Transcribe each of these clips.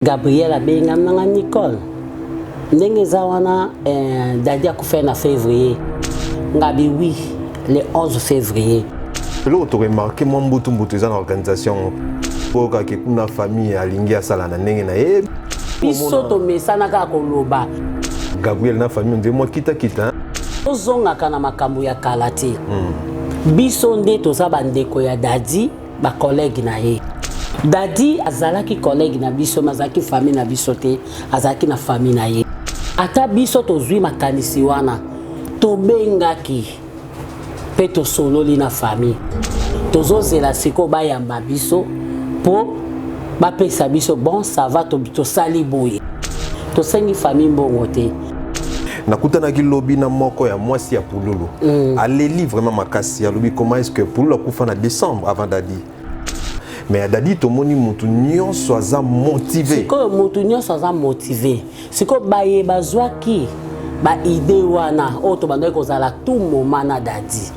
Gabriel abenga nanga Nicole. Ndenge zawana dadi akufa na février. Ngabi oui, le 11 février. Là, tu as remarqué mon bouton dans l'organisation pour que la famille alingue à Salana Nengena. Bisoto mesana ka koloba. Gabriel na famille on dit moi kita. Ozonga kana makambo ya kalati. Biso nde toza bandeko ya dadi ba collègue na ye. Dadi azalaki collègue na biso mazaki famille na biso te azalaki na famille na ye. Ata biso tozwi makanisi wana tobengaki pe tosololi na famille. Tozozela siko bayamba biso po bapesa biso bon ça va to sali boye. To sengi famille mbongo te. Nakutana ki lobby na moko ya mwasi ya Pululu. Allez vraiment makasi ya lobby comment est-ce que Pululu akufa na décembre avant Dadi. Mais Dadi tomoni mutu nyonso aza motivé. Siko mutu nyonso aza motivé. Siko baye bazwaki ba idée wana oto bandai kozala tout moment na Dadi.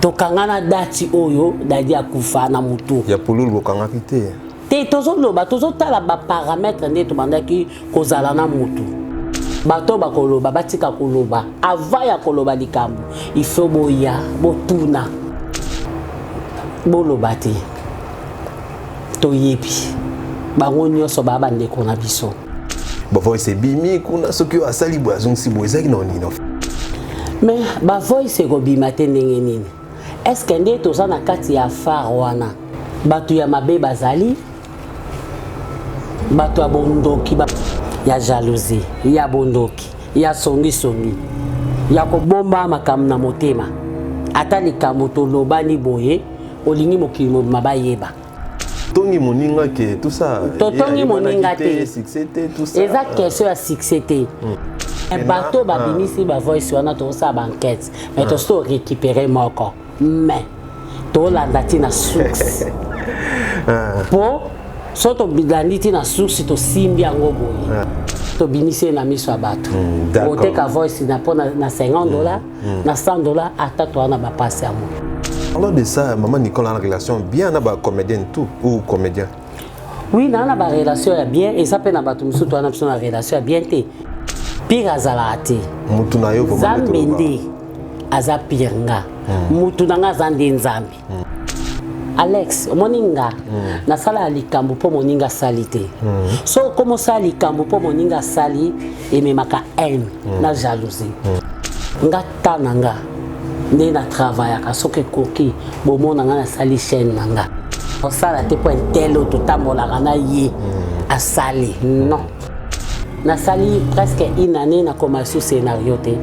Tokangana dati oyo Dadi akufa na mutu. Ya Pululu bokangaki te. Te tozoloba tozotala ba paramètres nde to bandaki kozala na mutu. Bato bakoloba batika koloba avant ya koloba likambo il faut boya botuna boloba te to yebi bango nyonso baba ndeko na biso ba voice bimi kuna soki asali boazong si boezaki na nino mais ba voice ko bima te ndenge nini est-ce que nde toza na kati ya phare wana bato ya mabe bazali bato ya bondoki ya jalousie ya bondoki ya songi ya kobomba makambo na motema ata likambo tolobani boye olingi mokili mabayeba tongi moninga ke tout ça tongi moninga te succès tout ça eza question ya succès te bato babimisi ba voice wana tosa ba enquête mais to sto récupérer moko mais to landa tina source po soto bidanditi na source to simbi yango boye to binisi na miso ya bato oteka voice na pona na $50 na $100 ata to na ba passe ya mo. Alors de ça maman Nicole en relation bien na ba comédienne tout ou comédien. Oui na ba relation ya bien et ça peut na bato musu to na biso na relation ya bien te pire azala ate mutu na yo ko zambende aza pire nga mutu na nga zande nzambi Alex, moninga na sala likambo po moninga salite. So comme ça likambo po moninga sali et memaka haine na jalousie. Nga tananga ne na travail ka soke koki bo mona nga na sali chaîne nanga. O sala te po entelo to tambola kana ye a sali. Non. Na sali presque une année na commencé scénario te.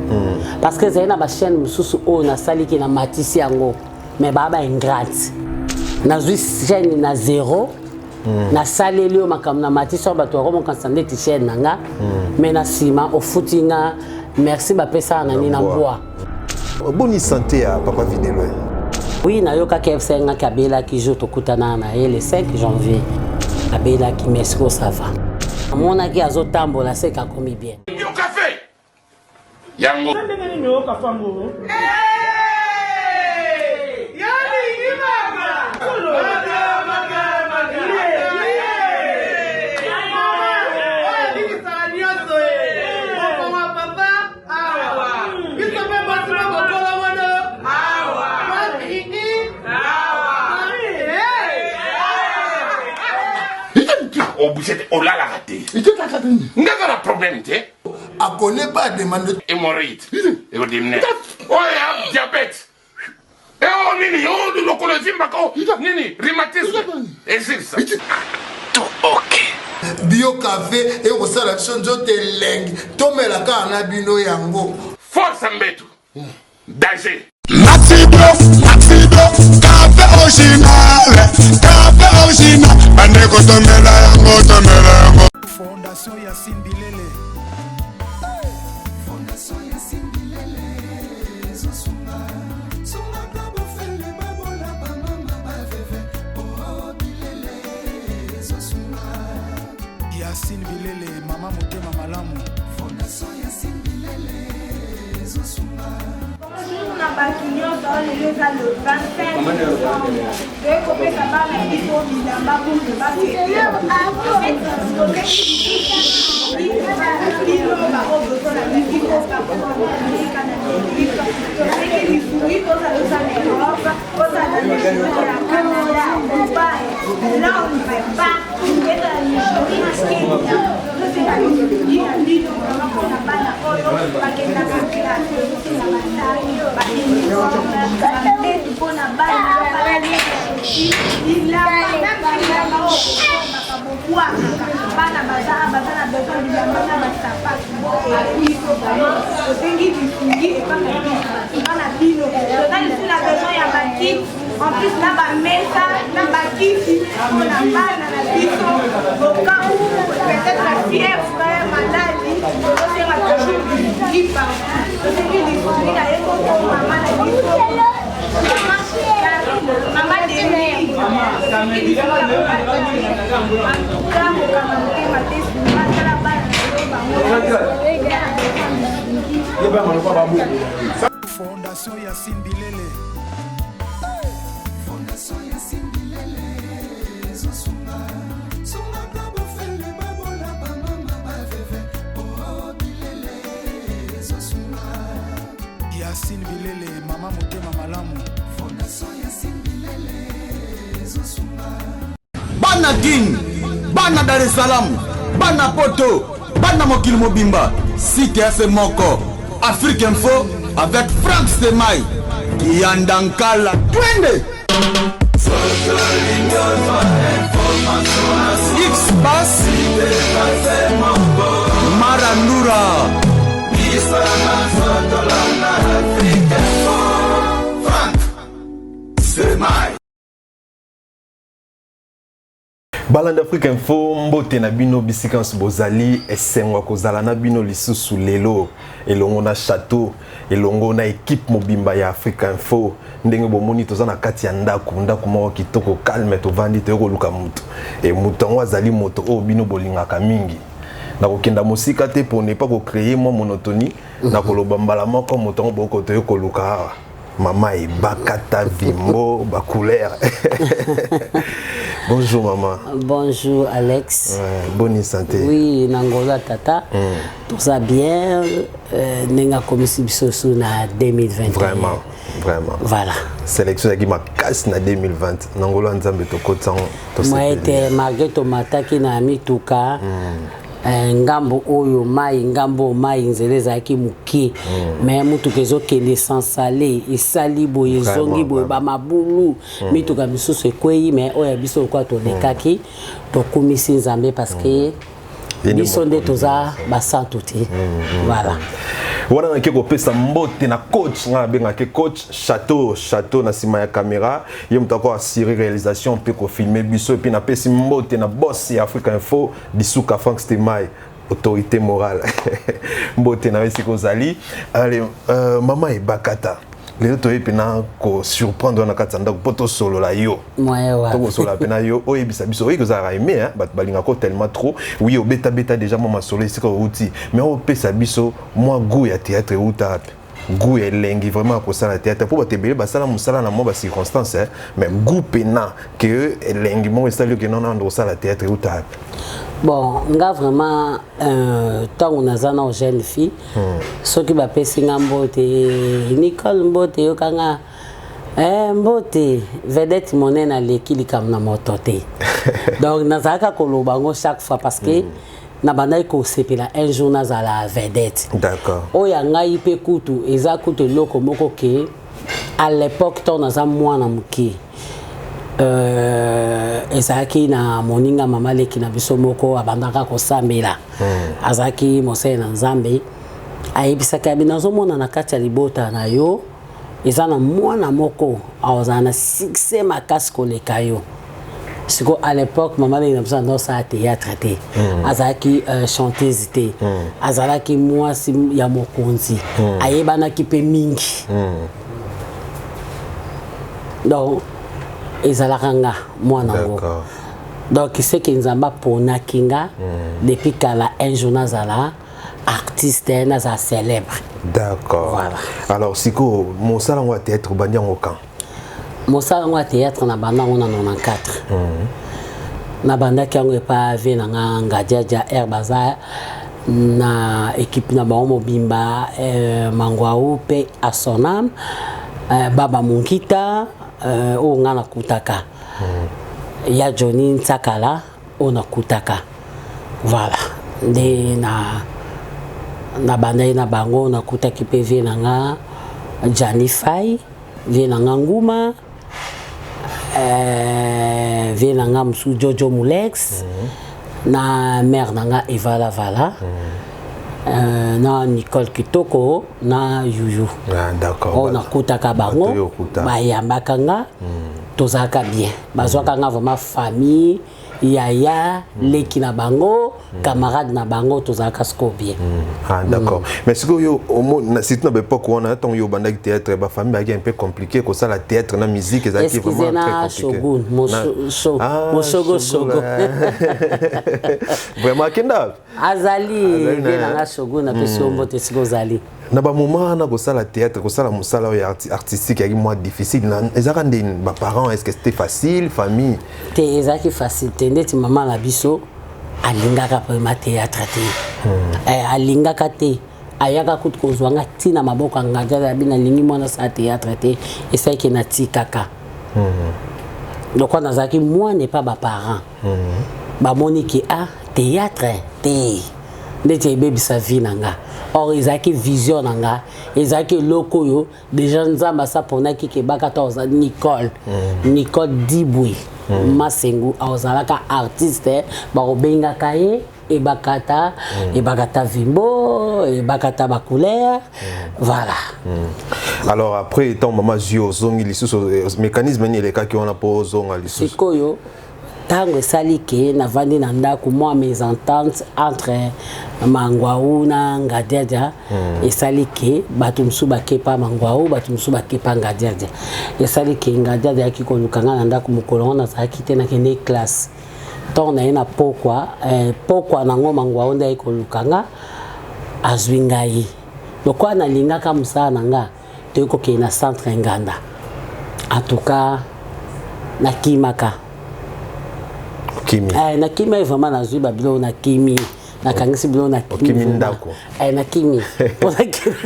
Parce que zena ba chaîne mususu o na sali ki na matisi yango mais baba ingrate. Na chaîne na 0 na saleli o makam na matiso bato ko mon kansande ti chaîne nanga mais na sima o futinga merci ba pesa na ni na bois bonne santé à papa Vinelo. Oui na yoka KFC nga kabela ki jo to kutana na le 5 janvier kabela ki merci ko ça va mona ki azo tambola c'est ka komi bien yo café yango ndenge yo kafango on l'a raté. Il n'a pas de problème, tu sais. A connaît pas demande Hémorroïde. Et on dit, oh, il y a diabète. Et oh, nini, oh, le locologie, nini, rhumatisme. Et c'est ça. Tout ok. Bio café et au sala chonjo te leng. Tomela ka na bino yango. Force Ambetou. Danger. Maxi Bluff, café original, bandeko tomela yango. Fondation Yassine Bilele. Fondation Yassine Bilele. Zosunga, sunga kabo fele babola ba mama ba veve. Oh Bilele, zosunga. Yassine Bilele, mama motema malamu. Fondation Yassine Bilele, zosunga. En plus, là-bas, mesa, là-bas, kiti, on a mal dans la biso, au cas où peut-être la fièvre, malade, on sera toujours qui parle. C'est ce qu'il faut dire à l'époque, maman la biso. Maman des nuits, il faut la Fondation Yassine Bilele. Fondation Yassine Bilele, Zosunga, Sunga Kabo Fele, Babola, Bamama, Baveve, Oh Bilele, Zosunga. Yassine Bilele, Mama Motema Malamu. Fondation Yassine Bilele, Zosunga. Bana King, Bana Dar es Salaam, Bana Poto, Bana Mokil Mobimba, Cité FM Moko, Afrique Info avec Frank Stemai, Yandankala, Twende. X-Bass, Marandura, Frank Stemai. Balanda Afrique Info mbote na bino bisikans bozali esengwa kozala na bino lisusu lelo elongo na château elongo na équipe mobimba ya Afrique Info ndenge bomoni toza na kati ya ndako moko kitoko calme tovandi te koluka mutu e mutango azali moto o bino bolingaka mingi na kokenda mosika te pour ne pas créer mo monotonie na koloba mbala moko mutango boko to koluka Mama et Bakata Vimbo, ba couleur. Bonjour maman. Bonjour Alex. Bonne santé. Oui, Nangola Tata. Tout ça bien. Nenga komisi bisosu na 2021. Vraiment. Voilà. Sélection qui m'a casse na 2020. Nangola nzambe to kotan to moi était malgré tomata qui na mi tuka. Ngambo oyo mai ngambo mai nzele zaki muki mais mutuka ezokende sans salé esali boye zongi boye ba mabulu mituka misusu ekweyi mais oya biso kwa to lekaki to komisi nzambe parce que biso nde toza basantu te voilà. Wana na keko pesa mbote na coach nga benga ke coach château na sima ya caméra ye mutako assurer réalisation pe ko filmer biso et puis na pesi mbote na boss ya Afrique Info Bisuka Frank Stemai autorité morale mbote na wesi ko zali allez maman et Bakata les autres pena ko surprendre na katanda ko poto solo la yo moi to solo la pena yo o ebisa biso o ko za aimé hein bat balinga ko tellement trop oui au beta déjà moi solo c'est ko outil mais on pesa biso moi goût ya théâtre outa goût et lengi vraiment ko ça la théâtre pour te bele basala musala na mo ba circonstance hein mais goût pena que lengi mo ça le que non ando ça la théâtre outa. Bon, nga vraiment tant on a zana aux jeunes filles ceux qui va pesi ngambote Nicole mbote yo kanga mbote vedette monnaie na lekili kam na motote donc nazaka kolobango chaque fois parce que na banda ko sepela un jour nazala vedette d'accord oya ngai pe kutu eza kutu loko moko ke à l'époque tant naza mwana muki ezaki na moninga mama leki na biso moko abandaka kosambela azaki mosele na nzambe ayebisaka binazo mona na kati ya libota na yo eza na mwana moko aza na succès makasi koleka yo siko à l'époque mama leki na biso ndosala théâtre te azalaki chanteuse te azalaki mwasi ya mokonzi ayebanaki mpe mingi donc ezalakanga mwana ngo donc c'est que nzamba pona kinga depuis kala un jour nazala artiste nazala célèbre D'accord. Voilà. Alors, siko, mon salon va théâtre bandian au camp. Mon salon va théâtre na banda on en 94. Na banda qui on pas vu na ngadia herbaza na équipe na ba mobimba mangwaou pe asonam baba munkita o ngana kutaka. Ya Johnny Ntsakala on a kutaka. Voilà. De na banda na bango na kutaki pe vi na nga Janifai vi na nga nguma vi na nga musu Jojo Mulex na mère na nga Eva Lavala na Nicole Kitoko na Yuyu. D'accord. On a kutaka bango bayambaka nga tozaka bien bazwaka nga vraiment famille yaya leki na bango camarade na bango tozaka sko bien. D'accord. Mais ce que yo c'est une époque où on a tant yo banda théâtre ba famille est un peu compliqué que ça la théâtre la musique ça qui vraiment très compliqué. Shogun Shogun vraiment kenda azali bien na Shogun na peso mbote siko zali na ba moment na ko ça la théâtre ko ça la musala artistique est moins difficile na ezaka ndeni ba parents est-ce que c'était facile famille te ezaki facile ndeti maman la biso alingaka pa ma théâtre te alingaka te ayaka kutu kozwanga tina maboko nganja bina lingi mwana sa théâtre te esaki na tikaka donc on azaki moi n'est pas ba parents ba moniki a théâtre te ndeti baby sa vie nanga or ezaki vision nanga ezaki loko yo déjà nzamba sa pona ki ke baka ta Nicole Dibwe Masengu azalaka artiste barobenga kaye et bakata vimbo et bakata ba couleur voilà. Alors après étant maman zio zongi lisusu mécanisme ni les cas qui on a pour zonga lisusu sikoyo tango salike na vandi na ndako moi mes ententes entre mangwaou na ngadiadia et salike batumsu bakepa mangwaou batumsu bakepa ngadiadia et salike ngadiadia ki kolukanga na ndako mukolo na saki te na kende classe ton na pourquoi nango mangwaou nda kolukanga azwingai lokwa na lingaka musala nanga te ko ke na centre nganda en tout cas na kimaka na kimi vraiment na zui babilo na kimi na kangisi bilo na kimi ndako na kimi ona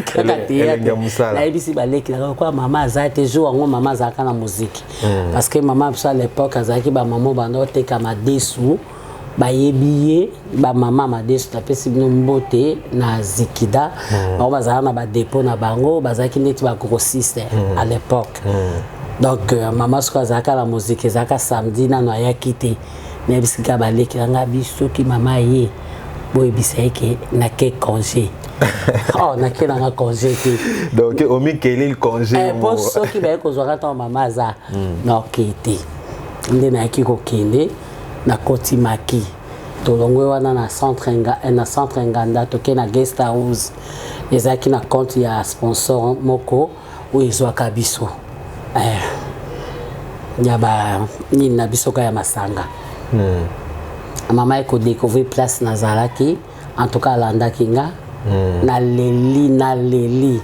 kaka théâtre na ibisi baleki na kwa mama azate jour ngo mama azaka na musique parce que maman à l'époque azaki ba maman bando teka madesu ba yebiye ba maman madesu tapesi bino mbote na zikida ba bazaka na ba dépôt na bango bazaki neti ba grossiste à l'époque donc maman so azaka la musique zaka samedi na noya kité mais bisika baleki nga biso ki mama ye boy biseke na ke congé oh na ke na congé te donc au mikeli le congé pour ceux qui ba ko zwa ta mama za na kete ndé na ki ko kende na koti maki to longwe wana na centre nganda to ke na guest house ezaki na compte ya sponsor moko ou ezwa kabiso nyaba ni na biso ka ya masanga. Maman a découvert place Nazaraki, en tout cas Landa Kinga, na leli,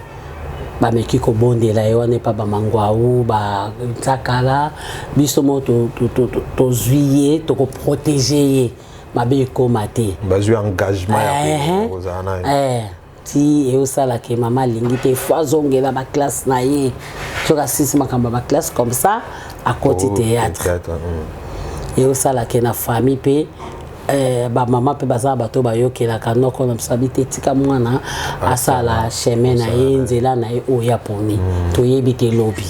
ba meki ko bonde la yo ne pas ba mangwaou ba takala, bisomo to zuier, to ko protéger, ma be ko maté. Ba ju engagement ya ko ozana. Ti e osala ke maman lingi te foazongela ba classe na ye. Tu racisme makamba ba classe comme ça à côté théâtre. Et aussi la que na famille pe ba maman pe baza bato ba yokela kanoko na msabite tika mwana asala chemin na nzela na o ya poni to yebite lobby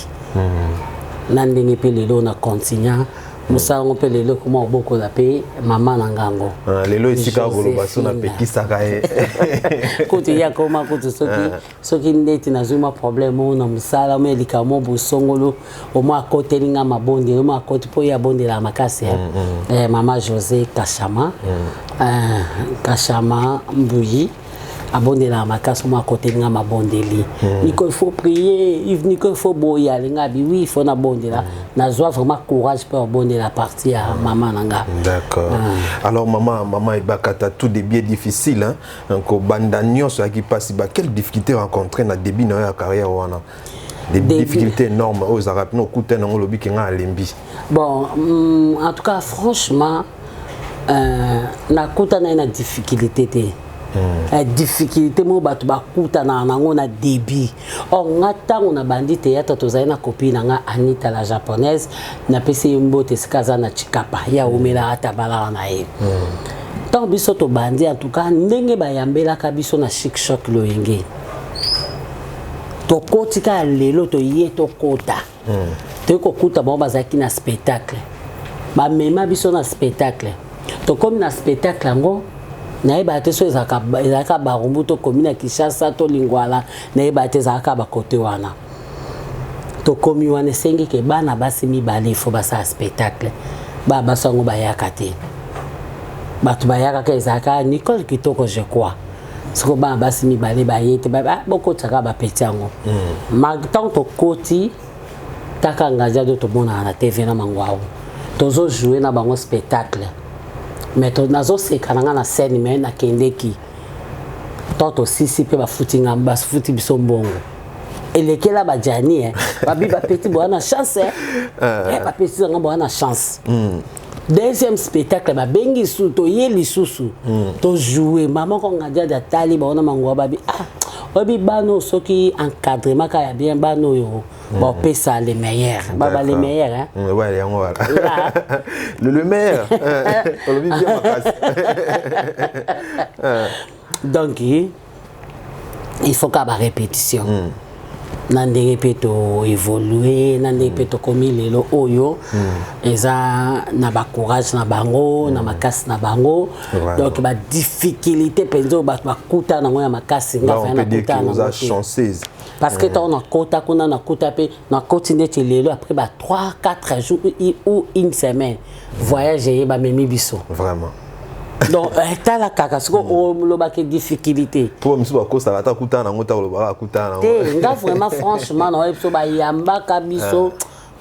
na ndenge pe lelo na continue musango pe lelo kuma oboko la pe maman na ngango lelo isika goloba so na pekisa ka e kote ya koma kote soki ndeti na zuma problème na musala me likamo busongolo o mo akote linga mabonde o mo akote po ya bonde la makasi maman José Kashama Kashama Mbuyi abondela makasi moi côté nga mabondeli Nico il faut prier Nico il faut boya linga bi oui il faut na bondela na joie vraiment courage pour bondela partie à maman nanga. D'accord. Alors maman Ibakata tout début difficile hein donc banda nyonso qui passe ba quelle difficulté rencontrer na début na ya carrière wana des difficultés énormes aux arabes no kuta na lobi ki nga alembi. Bon en tout cas franchement na kuta na une difficulté te difficulté mo batu bakuta na nango na début ngata on a bandi théâtre tozali na copine nga Anita la japonaise na pesi mbote sikaza na chikapa ya umela ata bala na ye tant biso to bandi en tout cas ndenge bayambela ka biso na Chic Choc Loyenge to kotika lelo to ye to kota to ko kuta bon bazaki na spectacle ba mema biso na spectacle to comme na spectacle ngo na ebate so ezaka barumbu to komina Kinshasa to Lingwala na ebate zaka ba côté wana to komi wana sengi ke bana basi mibale fo basa spectacle ba basango bayaka te batu bayaka ke ezaka Nicole Kitoko je crois siko ba basi mibale bayete ba boko tsaka ba petiango magtan to koti taka ngaja do to mona na TV na mangwao tozo jouer na bango spectacle mais to nazo sekananga na scène mais na kendeki toto sisi pe ba footinga bas futi biso mbongo elekela ba jani ba bi ba petit boana chance ba petit nga boana chance deuxième spectacle ba bengi su to yeli susu to jouer maman ko ngadia da tali ba ona mangwa ba bi obi bano soki encadrement ka ya bien bano yo bon pesa les meilleurs baba les meilleurs hein ouais le meilleur on le vit bien donc il faut qu'à la répétition nande répéto évoluer nande répéto comme lelo oyo eza na ba courage na bango na makasi na bango donc ba difficulté penzo ba kuta na ngoya makasi nga fa na kuta na chanceuse parce que on a kota kuna na kuta pe na continuer lelo après ba 3-4 jours ou une semaine voyager ba memi biso vraiment. Donc t'as la caca ce qu'on le bac difficulté pour me souba costa ta kuta na ngota lo ba kuta na nga vraiment franchement na ebiso ba yamba kabiso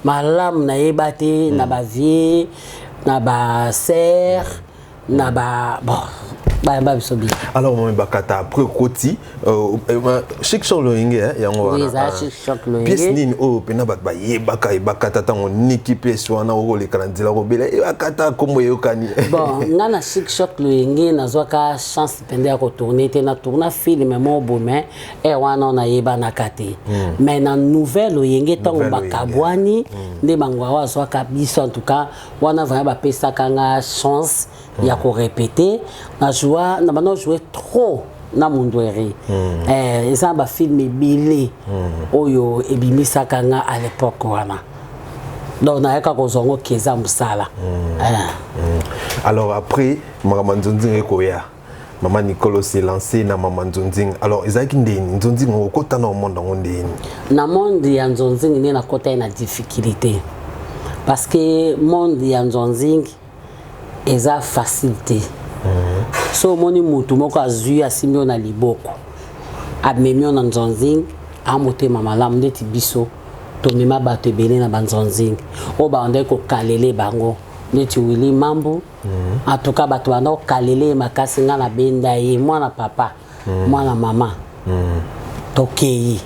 malam na yebate na ba vie na ba ser na ba bon ba biso bi alors moi bakata après koti Chic Choc Loyenge yango wana oui ça Chic Choc Loyenge pièce nini o pena bat ba yebaka bakata tango niki pièce wana o le kanandila ko bela bakata komo yokani bon nga na Chic Choc Loyenge nazwaka chance pende ya ko tourner te na tourna film mo bomé e wana na yeba na kate mais na nouvelle Loyenge tango bakabwani nde bangwa wazwaka biso en tout cas wana vraiment ba pesa kanga chance ya ko répéter na joie na bano jouer trop na mundweri ça ba film bilé oyo ebimisa kanga à l'époque wana donc na yaka ko zongo keza musala alors après maman Nzonzing ekoya maman Nicole s'est lancé na maman Nzonzing alors ezaki ndeni Nzonzing okota na monde ndeni na monde ya Nzonzing ni na kota na difficulté parce que monde ya Nzonzing eza facilité so moni mutu moko azui asimio na liboko amemio na Nzonzing amotema malamu ndeti biso to mema bato ebele na banzonzing o ba onde ko kalele bango ndeti Willy Mambu en tout cas bato bana ko kalele makasi nga na benda ye mwana papa mwana mama tokei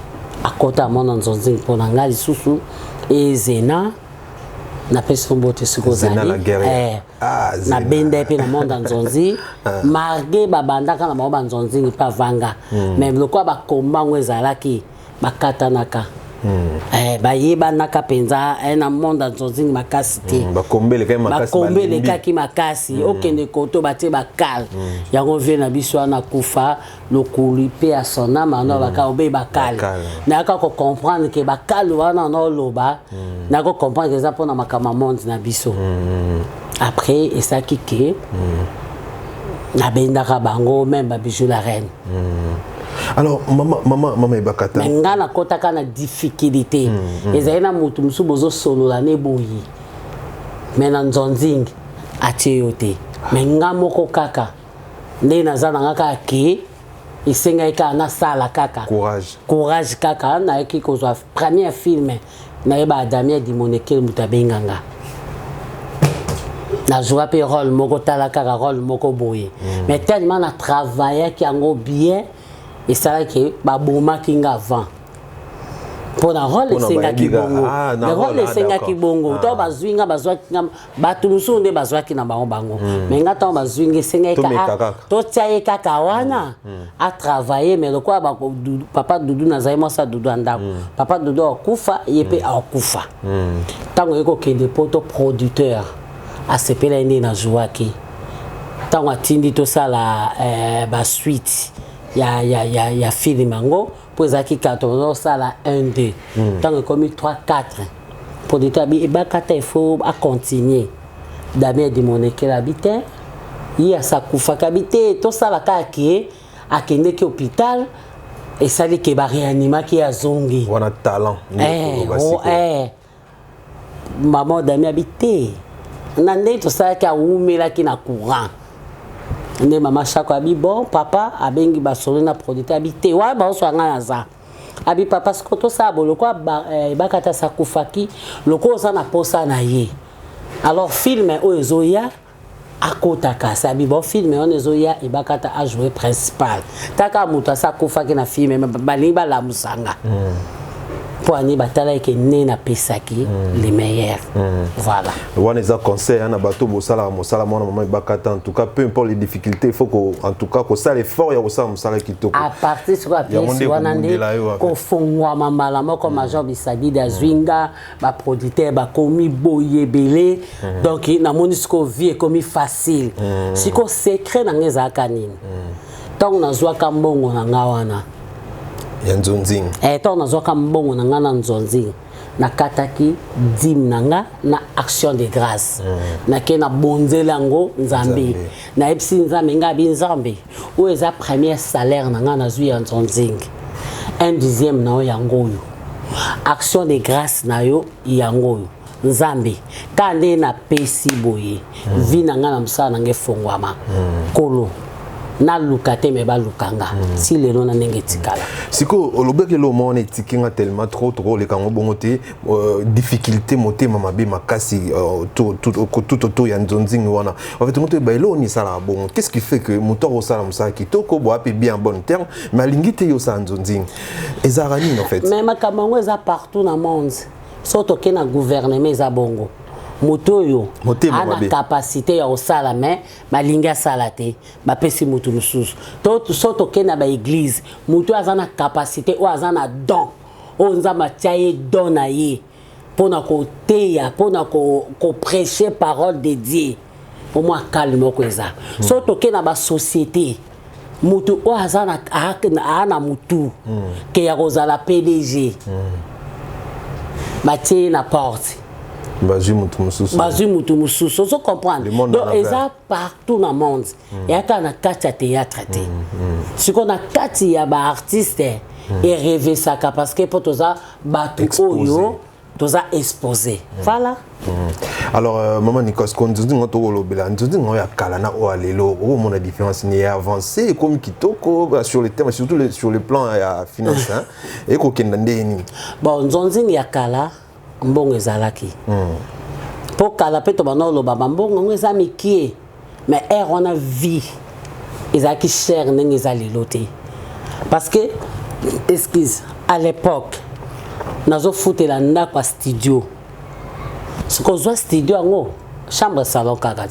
akota mona Nzonzing pona ngali susu ezena na pesi mbote sikozali na benda pe na monde Nzonzi marge babandaka na ba Nzonzi pa vanga même lokwa ba komba ngwezalaki bakatanaka bayeba naka penza na monde Nzonzi makasi te bakombele kaki makasi okende koto batie bakal yango vie na biso na kufa lokuli pe a sona mano baka obe bakal na ka ko comprendre que bakal wana no loba na ko comprendre que ça pona makama monde na biso après et ça kike na benda ka bango même ba bijou la reine alors maman Ibakata nga na kota kana difficulté ezali na mutu musu bozo solo la ne boyi mais na Nzonzing atie yote mais nga moko kaka nde nazana nga ka ke esengai kaka nasala kaka courage kaka nayaki kozwa premier film nayeba Damien Dimonekele moto abenganga nazwa mpe rôle moko tala kaka rôle moko boye mais tellement na travaillaki yango bien esalaki babomaki nga avant pour na rôle esengaki bongo le rôle esengaki bongo to bazwi nga bazwaki nga bato mosusu nde bazwaki na bango mais nga ntango bazwi nga esengaki totia ye kaka wana atravaille mais lokola papa Dudu nazali mwasi Dudu andako papa Dudu akufa ye mpe akufa ntango ye kokende po to producteur asepela nde nazwaki ntango atindi tosala basuite ya film yango po ezalaki 14 osala 1-2 ntango ekomi 3-4 producteur abi ebakata ifo acontinue Damien Dimonekele abi te ye asakufaka abi te tosala kaka ye akendeki hôpital esaliki bareanimaki azongi wana talent maman Damien abi te na nde tosalaki awumelaki na courant nde mama Chako abi bon papa abengi basolo na producteur abi te wa baoswa nga na za abi papa siko tosala boloko bakata sakufaki loko oza na posa na ye alors film oyo ezoya akotaka sabi bon film on ezoya ebakata a jouer principal taka moto asakufaki na film balingi balamusanga poani batala eke nena pesaki les meilleurs voilà wana eza conseil na bato bosala mosala mona maman bakata en tout cas peu importe les difficultés il faut que en tout cas ko sala effort ya kosala mosala kitoko à partir sur la pièce wana nde ko fongwa mambala moko major bisabi da zwinga ba producteur ba komi boyebele donc na monisco vie komi facile siko secret na ngeza kanini donc nazwaka mbongo na ngawana ya nzonzing to nazwaka mbongo na nga na nzonzing nakataki dim nanga na action de grâce nake na bonzela yango nzambe na epsi nzambe nga bi nzambe oyo eza premier salaire na nga nazwi ya nzonzing 1/10 na yo yango oyo action de grâce na yo yango oyo nzambe ka nde na pesi boye vi na nga na mosala na nga efongwama kolo na lukate me ba lukanga si lelo na ndenge tikala siko olobeke lo mona etikinga tellement trop le kango bongote difficulté motema mabe makasi tout autour ya nzonzing wana en fait moto ba elo ni sala bon qu'est-ce qui fait que moto o sala msa kitoko bo ape bien bon terme mais alingite yo sa nzonzing ezarani en fait mais makamango eza partout na monde soto ke na gouvernement eza bongo moto yo ana capacité ya osala mais balinga sala te bapesi moto mususu to soto ke na ba église moto azana capacité o azana don o nzamba tiaye don na ye pona ko teya pona ko prêcher parole de Dieu au moins calme ko eza soto ke na ba société moto o azana ana mutu ke ya kozala PDG batie na porte Bazui mutu mususu so comprendre donc eza partout dans le monde ya ka na kati ya théâtre te siko na kati ya ba artiste et rêver ça parce que pour toza batu oyo toza exposé voilà alors maman Nikos quand tu dis ngoto kolobela tu dis ngoya kala na o alelo o mona différence ni avancé comme kitoko sur les thèmes surtout sur le plan finance hein et ko kenda ndeni bon nzonzi ya kala mbongo ezalaki po kala pe to banolo baba mbongo eza mikie mais on a vie ezalaki cher ndenge ezalelo te parce que excuse à l'époque nazo futela ndako studio siko zo studio ngo chambre salon kaka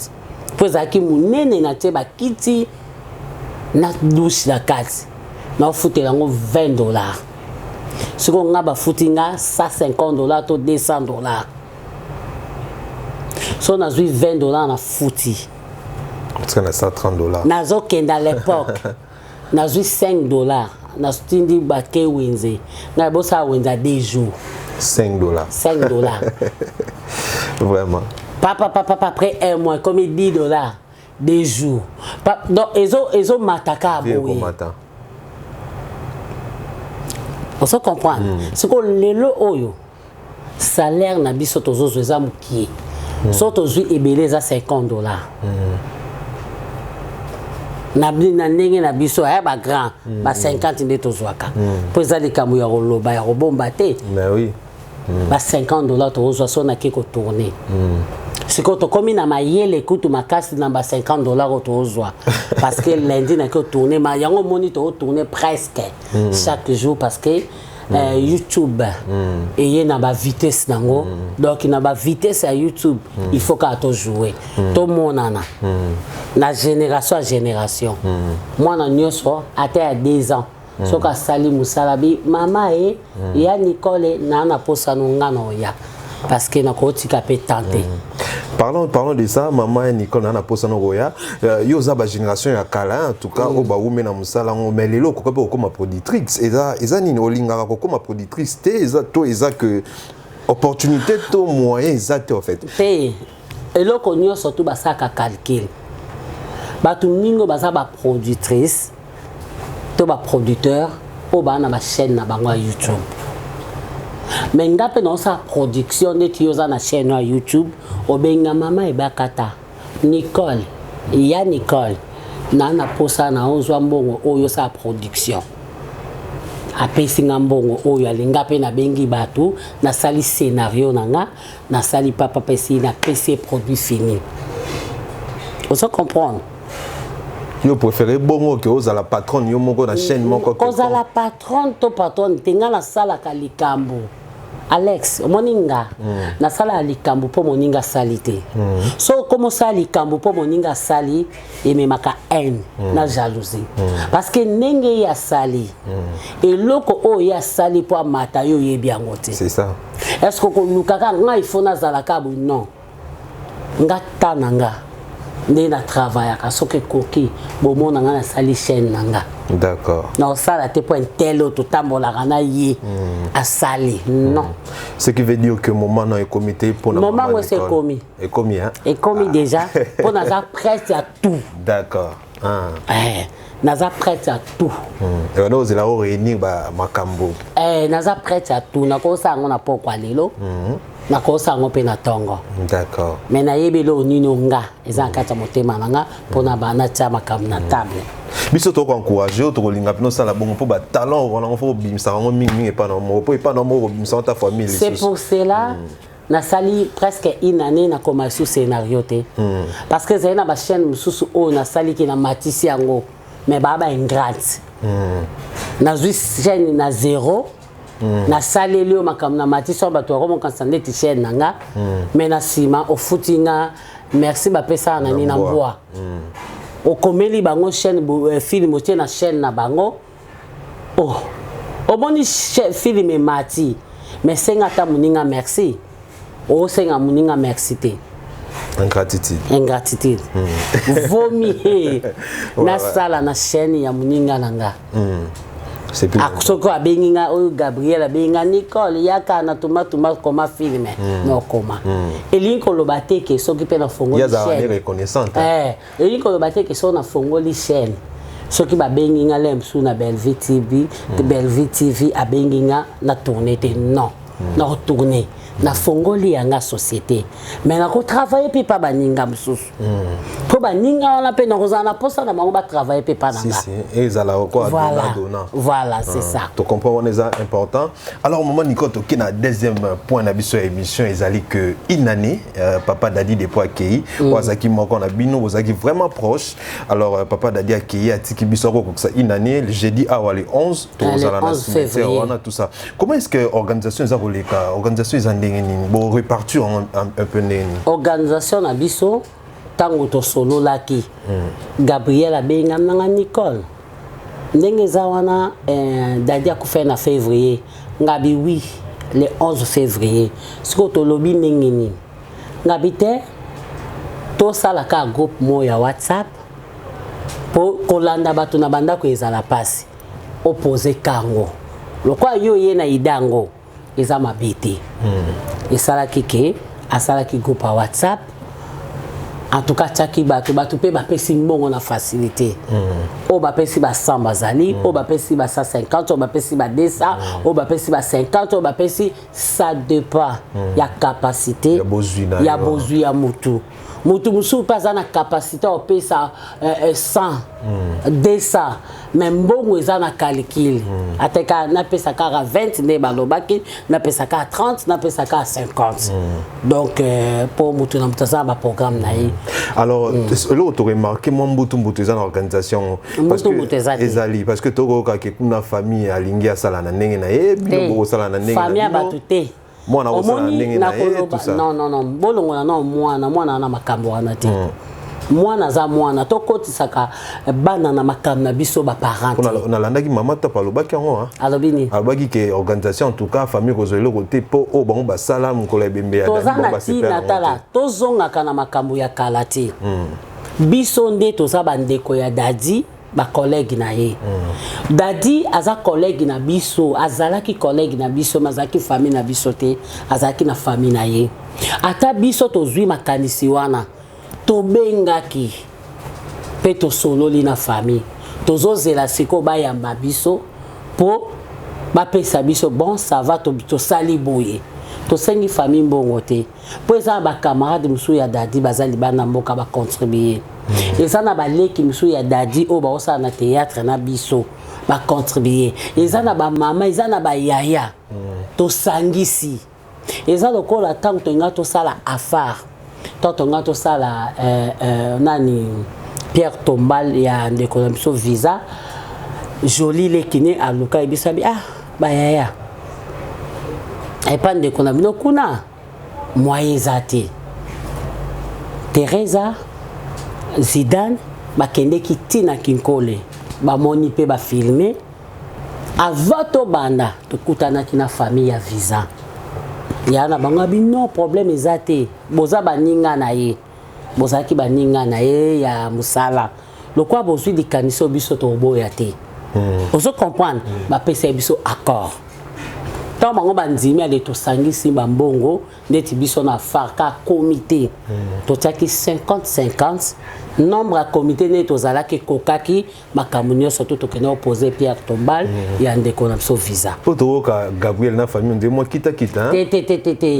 po ezalaki munene na te bakiti na douche la kati na futela ngo $20 siko nga ba futinga $150 to $200 so na zui $20 na futi parce que na $130 nazo kenda à l'époque na zui $5 na stindi ba ke wenze na bosa wenza 2 jours $5 vraiment papa après un mois comme $10 2 jours donc ezo mataka boye on se comprend c'est que lelo oyo salaire na biso tozozo eza mukie so tozwi ebele za $50 na ndenge na biso ya ba grand ba 50 nde tozwaka po eza likambo ya koloba ya kobomba te mais oui ba $50 tozwa so na ki ko tourner siko tokomi na mayele kutu makasi na ba $50 tozwa parce que lundi na ki tourner ma yango moni to tourner presque chaque jour parce que YouTube et na ba vitesse nango donc na ba vitesse à YouTube il faut qu'à to jouer to monana na génération à génération moi na nyoso ate à 10 ans soka sali musalabi mama e ya Nicole na posa ngano ya parce que na ko tika pe tenter. Parlons de ça, maman et Nicole na posa no goya. Yo za ba génération ya kala en tout cas o ba wume na musala ngo melelo ko ko comme productrice eza nini olinga ko comme productrice te eza to eza que opportunité to moyen eza te en fait. Te eloko nyo surtout ba saka calcul. Ba tu mingo ba za ba productrice to ba producteur o ba na ba chaîne na bango YouTube. Mais ngape dans sa production de tioza na chaîne à YouTube obenga mama ebakata Nicole ya Nicole na posa na ozwa mbongo oyo sa production apesi ngambongo oyo alinga pe na bengi batu na sali scénario nanga na sali papa pesi na PC produit fini on comprendre. Yo préféré bongo que oza la patronne yo moko na chaîne moko que oza la patronne to patronne tenga na sala kalikambo Alex moninga na sala likambo po moninga salite so comme ça likambo po moninga sali et memaka haine na jalousie parce que ndenge ya sali et loko o ya sali po mata yo yebi angote c'est ça est-ce que ko lukaka nga ifona zalaka bu non nga tananga ne na travailler ka soke koki bomona nga na sali chaîne nanga d'accord non ça la te point tel autre tambola kana yi a sali non ce qui veut dire que moment na comité pour na moment où c'est commis et commis hein et commis déjà pour na za prête à tout d'accord naza prête à tout et on ose la réunir ba makambo naza prête à tout na ko sa ngona pokwa lelo na ko sa ngo pe na tongo d'accord mais na yebelo nino nga eza kata motema nanga pona bana tia makam na table biso to ko encourager to ko linga pino sala bongo po ba talent on a faut bimisa ngo mingi et pas non mo po pas non mo bimisa ta famille c'est pour cela na sali presque une année na commencé scénario te parce que c'est na ba chaîne mususu o na sali ki na matisi yango mais baba ingrate na zui chaîne na zéro na salelio makam na matisi ba to ko mon kansande ti chaîne nanga mais na sima au footinga merci ba pesa na ni na mboa o komeli bango chaîne film o na chaîne na bango o boni film e mati mais senga ta muninga merci o senga muninga merci te ingratitude vomi na sala na chaîne ya muninga nanga c'est plus soko abenginga o Gabriel abenga Nicole yaka na tuma koma filme no koma elinko lobate ke soki pe na fongo ya za reconnaissante elinko lobate ke so na fongo li chaîne soki ba benginga lemsu na Bellevue TV abenginga na tourner te non na retourner na fongoli yanga société mais na ko travailler pe pa baninga mususu po baninga on pe na kozana posa na bango ba travailler pe pa nanga si et ça la quoi voilà c'est ça tu comprends on est important alors moment Nicole to ki na deuxième point na biso émission ezali que une année papa Dadi depuis accueilli wazaki moko na bino wazaki vraiment proche alors papa Dadi accueilli atiki biso ko ça une année le jeudi à le 11 to zala na février on a tout ça comment est-ce que organisation za koleka organisation za bon repartir un peu organisation na biso tango to solo laki Gabriel abenga nanga Nicole ndenge za wana Dadi akufa na février ngabi oui le 11 février siko to lobi ndenge ni ngabi te to sala ka groupe moya WhatsApp po kolanda bato na banda ko ezala pasi opposé kango lokwa yo ye na idango eza mabete esala kike asala ki groupe à WhatsApp en tout cas tchaki bato pe ba pesi mbongo na facilité o ba pesi ba 100 bazali o ba pesi ba 150 o ba pesi ba 200 o ba pesi ba 50 o ba pesi ça dépend ya capacité ya bozui ya mutu mutu musu pas na capacité au pesa 100 200 mais mbongo eza na calcul ateka na pesa ka 20 ne balobaki na pesa ka 30 na pesa ka 50 donc pour mutu na mutasa ba programme na yi alors là tu remarqué moi mbutu eza na organisation parce que ezali parce que toko ka ke kuna famille alingi asala na ndenge na ye biloko sala na ndenge na famille batute mwana osala na ndenge na ye tout ça non bolongo na mwana na makambo wana te mwana za mwana to kotisaka bana na makambo na biso ba parents on a landaki mama to palobaki yango alobini alobaki ke organisation en tout cas famille kozolo côté po o bango ba sala mukolo ebembe ya tozana ti natala tozonga kana makambo ya kalati biso nde toza bandeko ya dadi ba collègue na ye dadi aza collègue na biso azalaki collègue na biso mazaki famille na biso te azalaki na famille na ye ata biso tozwi makanisi wana tobengaki pe tosololi na famille tozozela siko bayamba biso po bapesa biso bon ça va tosali boye tosengi famille mbongo te po eza bacamarade mosusu ya dadi baza libanda mboka bacontribuye eza na baleki mosusu ya dadi oyo baosala na théâtre na biso bacontribuye eza na bamama eza na bayaya tosangisi eza lokola ntango tolinga tosala afare tonga tosala nani Pierre Tombal ya ndeko na biso visa joli lekine aluka ebisabi bayaya epa ndeko na bino kuna moyeza te Teresa Zidane bakendeki tina kinkole bamoni pe bafilme avant to banda tokutanaki na famille ya visa yana banga bino problème ezate boza baninga na ye bozaki baninga na ye ya musala lokwa bozwi likaniso biso to boya te ozo comprendre ba pesa biso accord tant bango bandimi ale to sangisi mbongo ndeti biso na farka comité to tiaki 50-50 nombre à comité ne tozalaki kokaki makamunyo surtout to kena opposer Pierre Tombal ya ndeko na biso visa poto ka Gabriel na famille ndé moi kita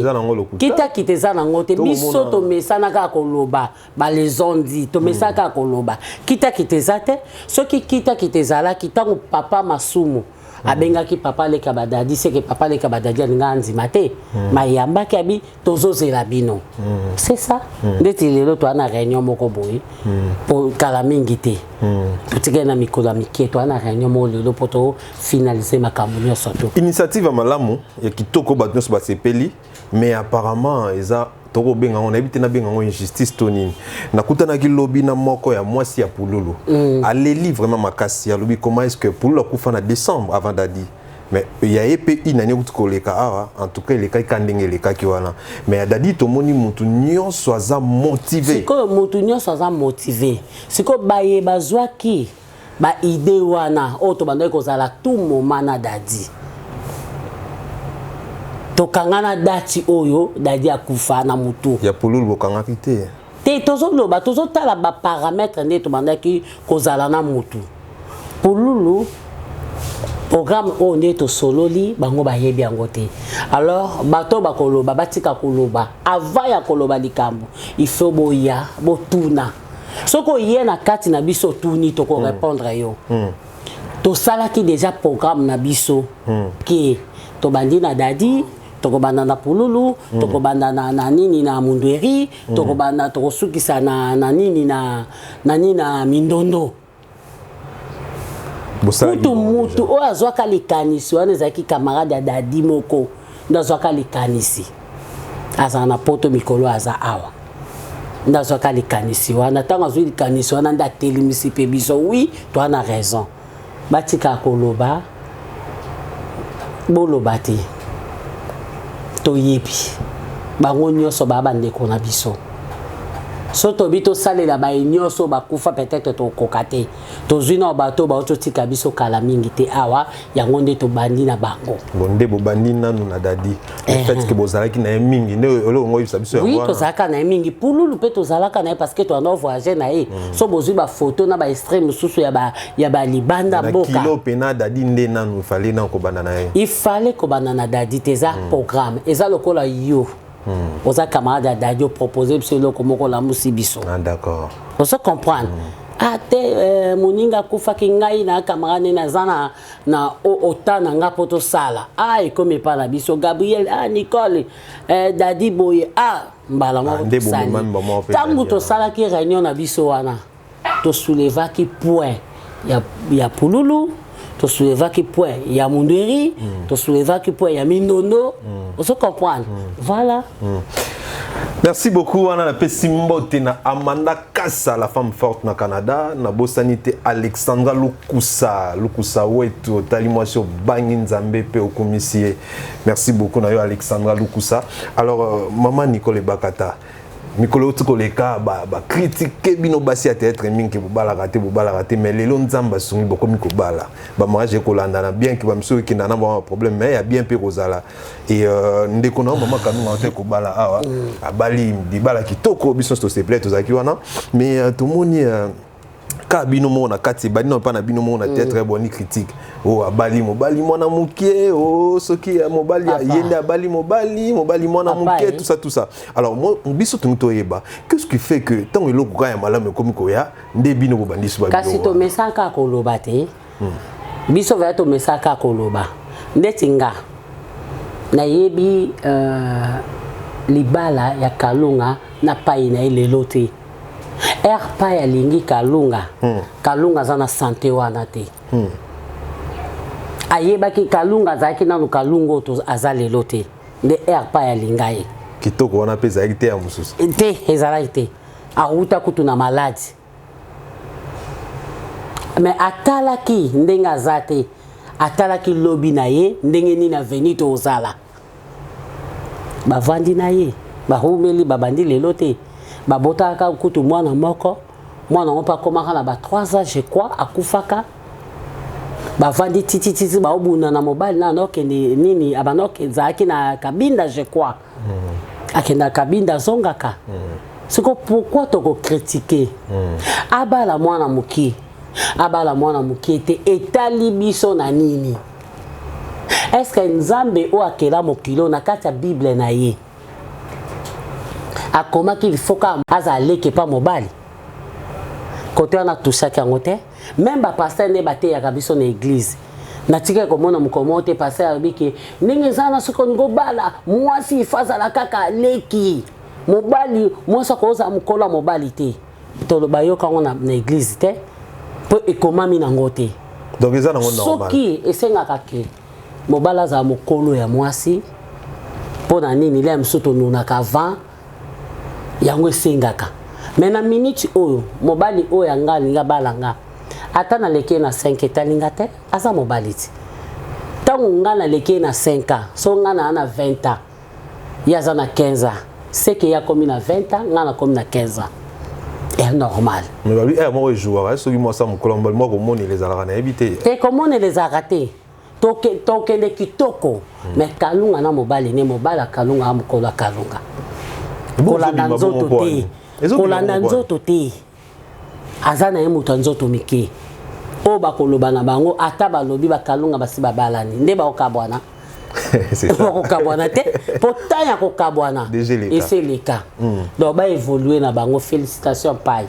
za nango lokuta kita za nango te biso to mesana ka koloba ba les ondi to mesaka koloba kita za te soki kita zala kitango papa masumu abengaki papa leka badadi c'est que papa leka badadi alinga nzima te mayamba kabi tozozela bino c'est ça ndeti lelo to ana réunion moko boye pour kala mingi te tutika na mikolo mike to ana réunion mo lelo poto finaliser makambo nyonso to initiative malamu ya kitoko batnos basepeli mais apparemment eza toko benga on habite na benga injustice tonini nakutanaki lobi na moko ya mwasi ya pululu aleli vraiment makasi ya lobi comment est-ce que pululu akufa na décembre avant dadi mais ya epe inani kutukoleka awa en tout cas les kai kandenge les kaki wana mais dadi tomoni mutu nyonso aza motivé siko mutu nyonso aza motivé siko baye bazwaki ba idée wana oto bandai kozala tout moment na dadi tokangana dati oyo dadi akufa na mutu ya pululu bokangaki te tozoloba tozotala ba paramètre nde tobandaki kozala na mutu pululu programme oyo nde tosololi bango bayebi yango te alors bato bakoloba batika koloba avant ya koloba likambo il faut boya botuna soko ye na kati na biso tuni toko répondre yo tosalaki déjà programme na biso ki tobandi na dadi tokobanda na pululu tokobanda na nini na mundweri tokobanda tokosukisa na nini na mindondo mutu oyo azwaka likanisi wana ezalaki camarade ya dadi moko nde azwaka likanisi azala na poto mikolo aza awa nde azwaka likanisi wana ntango azwi likanisi wana nde atelemisi mpe biso wi toa na raison batika koloba boloba te toyebi bango nyonso baa bandeko na biso so tobi tosalela baye nyonso bakufa peut-être tokoka te tozwi na bato baototika biso kala mingi te awa yango nde tobandi na bango bonde bobandi nanu na dadi fait que bozalaki na ye mingi nde olongo yebisa biso yango oui tozalaka na ye mingi pululu mpe tozalaka na ye parce que toanda voyager na ye so bozwi bafoto na baextrait mosusu ya balibanda mboka kilo mpe na dadi nde nanu ifale na kobanda na ye ifale kobanda na dadi te eza programme eza lokola yo oza camarade ya dadi opropose biso eloko moko lamusi biso. D'accord. Ozo comprendre. Ah te moninga akufaki ngai na camarade naza na ota na nga poto sala. Ah ekomi epa na biso Gabriel, ah Nicole, dadi boye, ah mbala moko tosali. Ntango tosalaki réunion na biso wana tosoulevaki point ya Pululu, tosoulevaki point ya Mundweri, tosoulevaki point ya Mindondo. Ozo comprendre. Voilà. Merci beaucoup. On a la Amanda Kassa, la femme forte na Canada. Na bosanité Alexandra Lukusa Wetu, Talimwasio Bangin Zambe pe okomisie. Merci beaucoup na yo Alexandra Lukusa. Alors maman Nicole Bakata. Mikolo tukoleka ba critiquer bino basi être mingi bobala raté mais lelo nzamba sungi boko mikobala ba mariage kolanda na bien ki ba mso ki na ba problème mais ya bien pe kozala et ndeko na mama kanu ngate kobala awa abali dibala kitoko biso to se plaît to zaki wana mais tout moni ka bino mo na kati ba non pas na bino mo na très bonne critique oh abali mobali mwana mukie oh soki mobali yende abali mobali mwana mukie tout ça alors moi biso tunto yeba qu'est-ce qui fait que tant eloko ka ya malamu comme koya nde bino bobandi so ba kasi to mesaka koloba te biso va to mesaka koloba ndetinga na yebi libala ya Kalunga na paina elelo te pa ya lingi Kalunga Kalunga zana santé wana te ayebaki Kalunga zaki nanu Kalunga to azalelo te nde pa ya lingaye kitoko wana pesa ekite ya mususu te ezala te aruta kutu na maladi mais atalaki ndenga azate atalaki lobi na ye ndenge ni na venito ozala bavandi na ye bahumeli babandi lelo te babotaka kutu mwana moko mwana opa komaka na ba 3 ans je crois akufaka bavandi titi baobuna na mobile na nokende nini abanoke zaki na kabinda je crois akenda kabinda zongaka siko pourquoi toko critiquer abala mwana muki te etali biso na nini est-ce que nzambe o akela mokilo na kati ya bible na ye akoma qu'il faut ka azale ke pa mobali côté on a tout ça qui en côté même ba pasteur ne baté ya kabiso na église na tika ko mona mukomote pasteur abiki ninge zana siko ngobala mwasi ifaza la kaka leki mobali mwasa ko za mukola mobali te to lo bayo ka na église te po ekomami na ngote donc eza na ngona normal soki esenga kake mobala za mukolo ya mwasi po na nini le msuto nuna ka 20 yango esengaka mais na minute oyo mobali oyo anga linga balanga ata na leke na 5 etalinga te asa mobali ti tango nga na leke na 5 ans so nga na 20 ans yaza na 15 ans c'est que ya komi na 20 ans nga na komi na 15 ans est normal mais babi moi joueur so ki moi ça mukolomba moi ko moni les alaka na éviter te comment les a raté toke le kitoko mais Kalunga na mobali ne mobala Kalunga amukola Kalunga kolanda nzoto te azana ye mutu nzoto mike o bakoloba na bango ata balobi bakalunga basi babalani nde bakokabwana bakokabwana te potanya kokabwana et c'est le cas donc ba évoluer na bango félicitations pai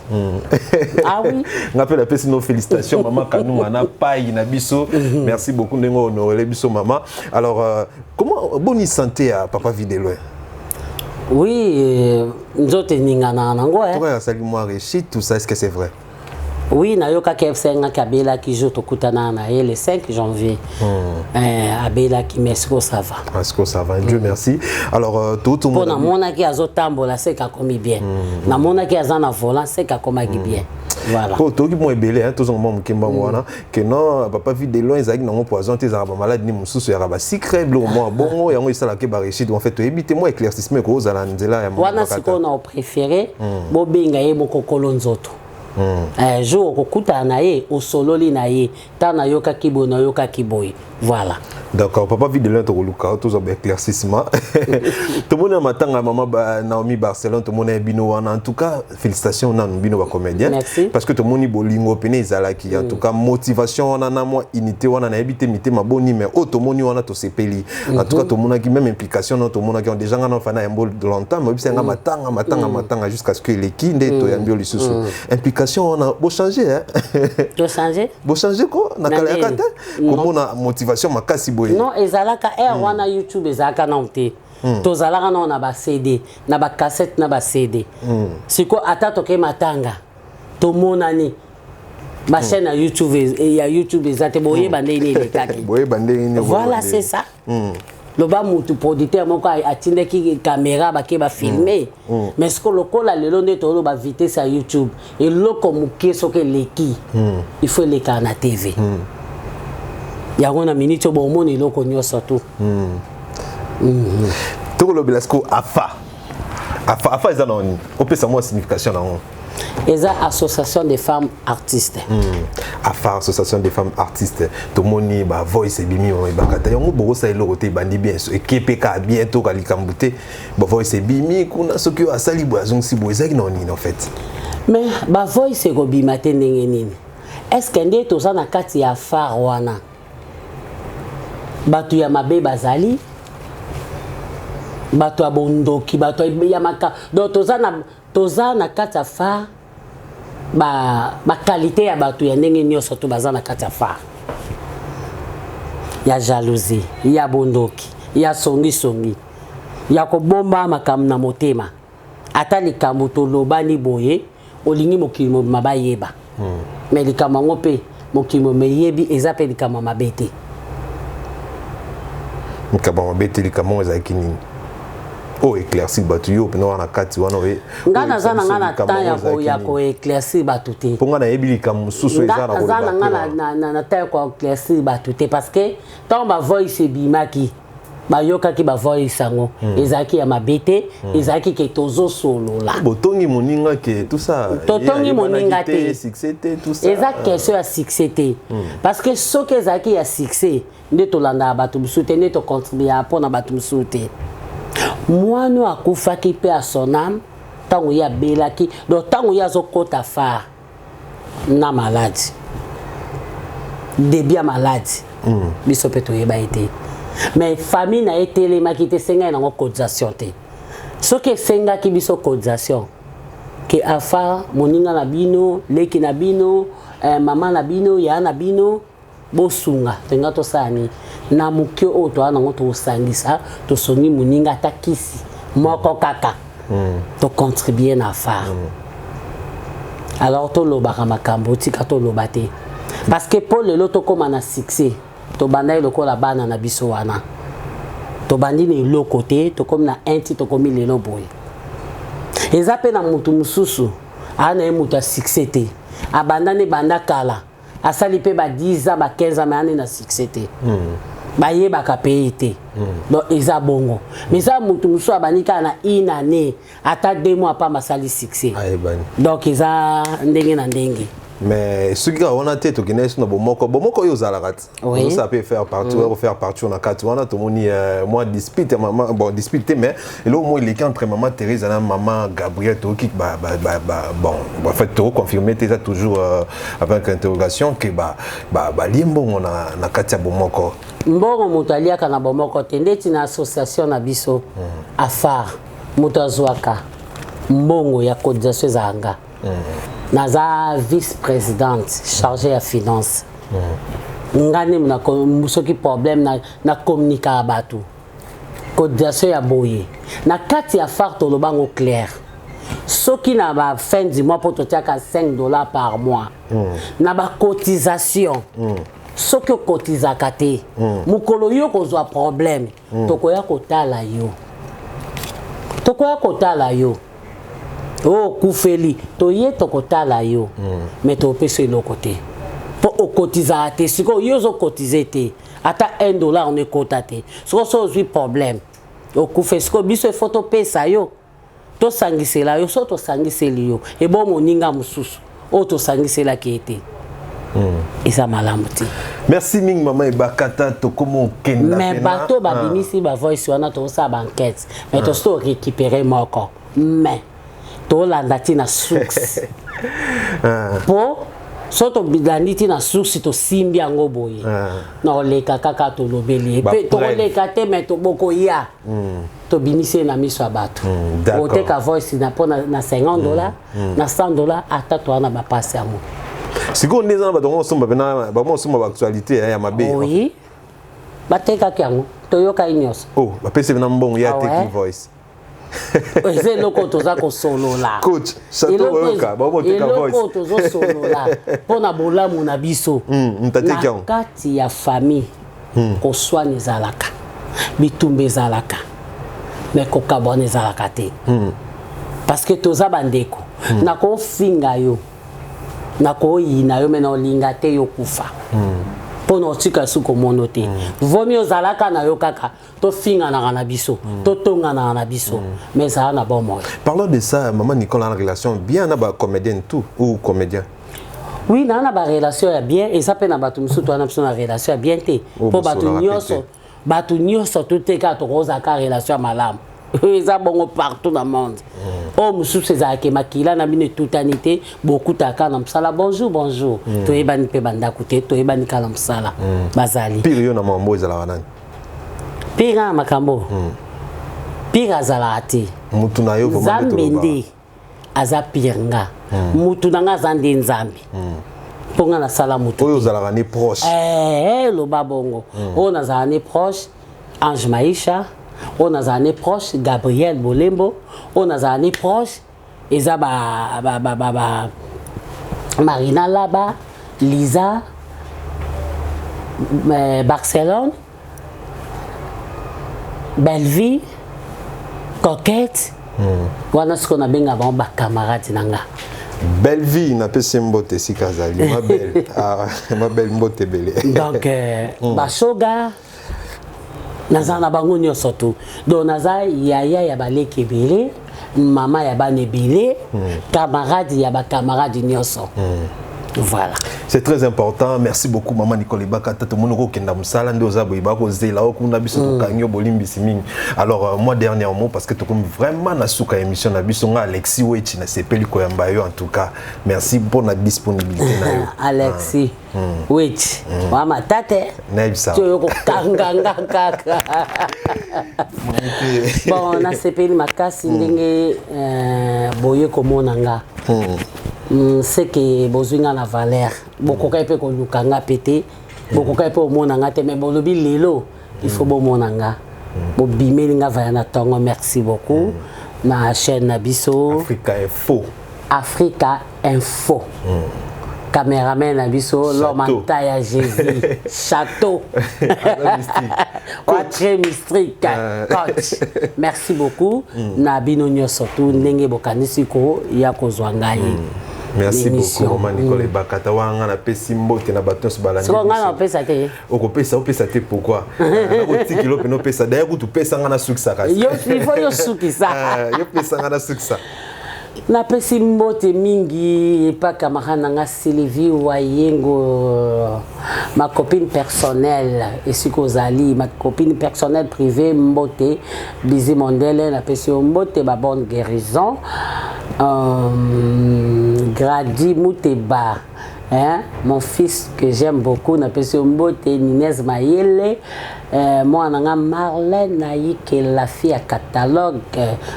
ah oui ngapela pesi no félicitations maman Kalunga na pai na biso merci beaucoup ndengo honorer biso maman alors comment bonne santé à papa Videloin. Oui, nous autres ningana nango hein. Pourquoi ça lui moi réussite tout ça est-ce que c'est vrai? Oui, nayoka KF5 Kabela qui joue tokutana na le 5 janvier. Abela qui mesko ça va. Est-ce que ça va? Dieu merci. Alors tout le monde na mona ki azotambola c'est ka komi bien. Na mona ki azana volant c'est ka komaki bien. Voilà. Pour tout qui moi belé hein tous moment mukimba wana que non papa Videloin ezaki na mon poison tes araba malade ni mususu ya raba secret blo moi bon yango isala ke ba réussite en fait éviter moi éclaircissement ko za la nzela ya wana siko na préféré bo benga ye mokokolo nzoto. Jour kokuta na ye osololi na ye ta na yoka kibo na yoka kiboy. Voilà. D'accord, papa vit de l'un au Luka, tous ont éclaircissement. Tout le monde a matin à maman Naomi Barcelone, tout le monde est bino. En tout cas, félicitations à bino comédien. Merci. Parce que tout le monde est bolingo pené zalaki. En tout cas, motivation on a moi unité on a habité mité ma boni mais tout le monde on a tout ces pays. En tout cas, tout le monde a qui même implication, tout le monde qui ont déjà un enfant un bol de longtemps, mais c'est un matin jusqu'à ce que les kindes to yambio les sous. Implication on a beau changer hein. Beau changer? Beau changer quoi? Na kala kata. Comment on a motivation ma kasi. Non, ezalaka wana YouTube ezalaka na te. Tozalaka na ba CD, na ba cassette na ba CD. Siko ata toke matanga. To monani. Ma chaîne na YouTube ya YouTube ezate boye bandeni lekaki. Boye bandeni. Voilà, c'est ça. Le ba mutu producteur moko atinde ki caméra ba ke ba filmer. Mais ce que le kola lelo nde to ba vitesse sur YouTube et loko muke soke leki. Il faut les na TV. Yagona minito bomoni loko nyoso tu. Tout le belasco afa eza noni. Opesa moi signification na on. Eza association des femmes artistes. Afa association des femmes artistes. To moni ba voice bimi o bakata. Yongo boko sa elo te bandi bien so ekepeka bientôt kalikambute. Ba voice bimi kuna soki asali bo azongsi bo ezaki noni en fait. Mais ba voice ko bimate ndenge nini? Est-ce que ndé to za na kati ya phare wana? Batu ya mabe bazali batu ya bondoki batu ya maka donc toza na kati ya phare ba qualité ya batu ya ndenge nyonso to baza na kati ya phare ya jalousie ya bondoki ya songi ya kobomba makambo na motema ata likambo tolobani boye olingi mokili mabayeba mais likambo ngo pe mokili meyebi eza pe likambo mabe te. Nkabama beteli kamo ezaki nini o éclaircir batu yo pena wana kati wana we ngana zana ngana temps ya ko éclaircir batu te ponga na yebili kam susu ezana ko zana ngana na temps ko éclaircir batu te parce que tant ba voice bimaki ba yoka ki ba voice sango ezaki ya mabete ezaki ke tozo solo la botongi moninga ke tout ça totongi moninga te succès tout ça ezaki question ya succès te parce que ce que ezaki ya succès nde tolanda batu musute nde to contribuer pona batu musute mwana akufaki pe a son âme tango ya belaki donc tango ya zo kota fa na malade début malade biso pe to yeba été mais famille na etele makite senga na cotisation te ce que senga ki biso cotisation ke afa moninga na bino leki na bino mama na bino ya na bino bosunga tenga to sani na mukyo oto ana ngoto osangisa to songi moninga takisi moko kaka to contribuer na fa alors to lobaka makambo tika to lobate parce que pour le loto comme na succès to banda loko la bana na biso wana to bandi ne lo côté to comme na inti to comme le lo boy ezape na mutu mususu ana mutu succès te abanda ne banda kala asali pe ba 10 ans ba 15 ans mais ane na succès te ba yeba ka paye te donc eza bongo mais ça mutu musu abanika na une année ata 2 mois pas masali succès donc eza ndenge na ndenge. Mais ce qui on a tête qui n'est pas bomoko yo zalarat on ça peut faire partout na kati wana to moni moi dispute maman bon dispute mais et là au moins les cas entre maman Thérèse et maman Gabrielle to qui bon en fait to confirmer ça toujours avec interrogation que limbo on na kati ya bomoko mbongo mutalia kana bomoko tendeti na association na biso afar mutazwaka mbongo ya cotisation zanga naza vice-présidente chargée à finance. Ngani mna soki problème na communiquer abatu. Cotisation ya boye. Na kati ya phare to lobango clair. Soki na ba fin du mois pour totiaka $5 par mois. Na ba cotisation. Soki kotizaka te. Mukolo yo kozwa problème. Tokoya kotala yo. Tokoya kotala yo. Oh kufeli to ye to kotala yo mais to pese le côté pour cotiser te siko yo zo cotiser te ata $1 on est cotaté so so problème o kufe siko biso photo pesa yo to sangisela yo so to sangiseli yo e bon moninga mususu o to sangisela ki ete Et ça m'a lamouti. Merci Ming maman et Bakata to comment kenda. Mais bateau babinisi ba voice wana to sa banquette. Mais to sto récupérer moko. Mais to landati na source. Po soto bidaniti na source to simbi yango boye. Na leka kaka to lobeli. Pe to leka te mais to boko ya. To binisi na miso bato. O te ka voice na pona na $50, na $100 ata to na ba passe amo. Si vous avez une actualité, il y a ma belle. Oui. Bateka kiango. Toyoka inyos. Oh, la PC est bon, il y a Teki Voice. C'est le côté de solo là. Coach, ça te voit bon Teki Voice. Le côté de solo là. Pour na bola mon abiso. Kati ya famille. Ko soigne zalaka. Bitumbe zalaka. Mais ko kabone zalaka te. Parce que toza bandeko. Na ko finga yo. Nako yina yo mena olinga te yo kufa pono tika suko monote vomi ozalaka na yo kaka to finga na biso to tonga na biso mais ça na bon mot. Parlons de ça, maman Nicole a une relation bien na ba comédienne tout ou comédien. Oui, na ba relation ya bien et ça peut na batu musu to na biso na relation ya bien te po batu nyoso tout te ka to roza ka relation malamu. Ils ont bon partout dans le monde. Oh, monsieur, c'est ça qui m'a dit là, n'a toute anité, beaucoup de cas dans ça. Bonjour, bonjour. Tu es ban pe banda côté, tu es ban kalam sala. Bazali. Pire yo na mambo ezala wana. Pire makambo. Pire azalati. Mutu na yo vraiment Zambende. Aza pirenga. Mutu nanga zande nzambi. Ponga na sala mutu. Oyo zala ne proche. Lo babongo. On a zane proche Ange Maïcha. On a un proche Gabriel Bolembo, on a un proche Marina Laba, Lisa, Barcelone, Belleville, Coquette. Voilà ce qu'on a bien avant, camarade Nanga. Belleville n'a pas si mbote si Kazali, ma belle, ma belle mbote belle. Donc, Bashoga. Nazana bango nyonso tu donc naza yaya ya baleki ebele mama ya bana ebele camarade ya ba camarade nyonso. Voilà. C'est très important. Merci beaucoup maman Nicole Bakata to monoko kenda musala ndo za boyiba ko zela o kuna biso to kanyo bolimbi siming. Alors moi dernièrement parce que to comme vraiment na suka émission na biso nga Alexis Wechi na sepeli ko yamba yo en tout cas. Merci pour la disponibilité na yo. Alexis Wechi. Mama tate. Naibsa. Tu yo ko kanganga kaka. Bon na sepeli makasi ndenge boye ko monanga. C'est que besoin na valeur beaucoup ka pe ko lukanga pété beaucoup ka pe o monanga te mais bolobi lelo il faut bo monanga bo bimeli nga va na tongo. Merci beaucoup na chaîne na biso Africa Info caméraman na biso l'homme taille Jésus château très mystique coach. Merci beaucoup na bino surtout ndenge bokanisi ko ya kozwanga ye. Merci beaucoup maman Nicole Bakata wanga na pesi mbote na batos balani. So nga na pesa te. Oko pesa te pourquoi? Na ko tikilo pe no pesa d'ailleurs tu pesa nga na sukisa kasi. Yo il faut yo sukisa. Yo pesa nga na sukisa. Na pesi mbote mingi pa camarade nga Sylvie Wayengo ma copine personnelle et Sikozali ma copine personnelle privée mbote Bizi Mondele na pesi mbote ba bonne guérison. Gradi Mouteba, hein? Mon fils que j'aime beaucoup, n'a pas si Ninez Mayele, moi on a Marlène Naïk et la fille à catalogue,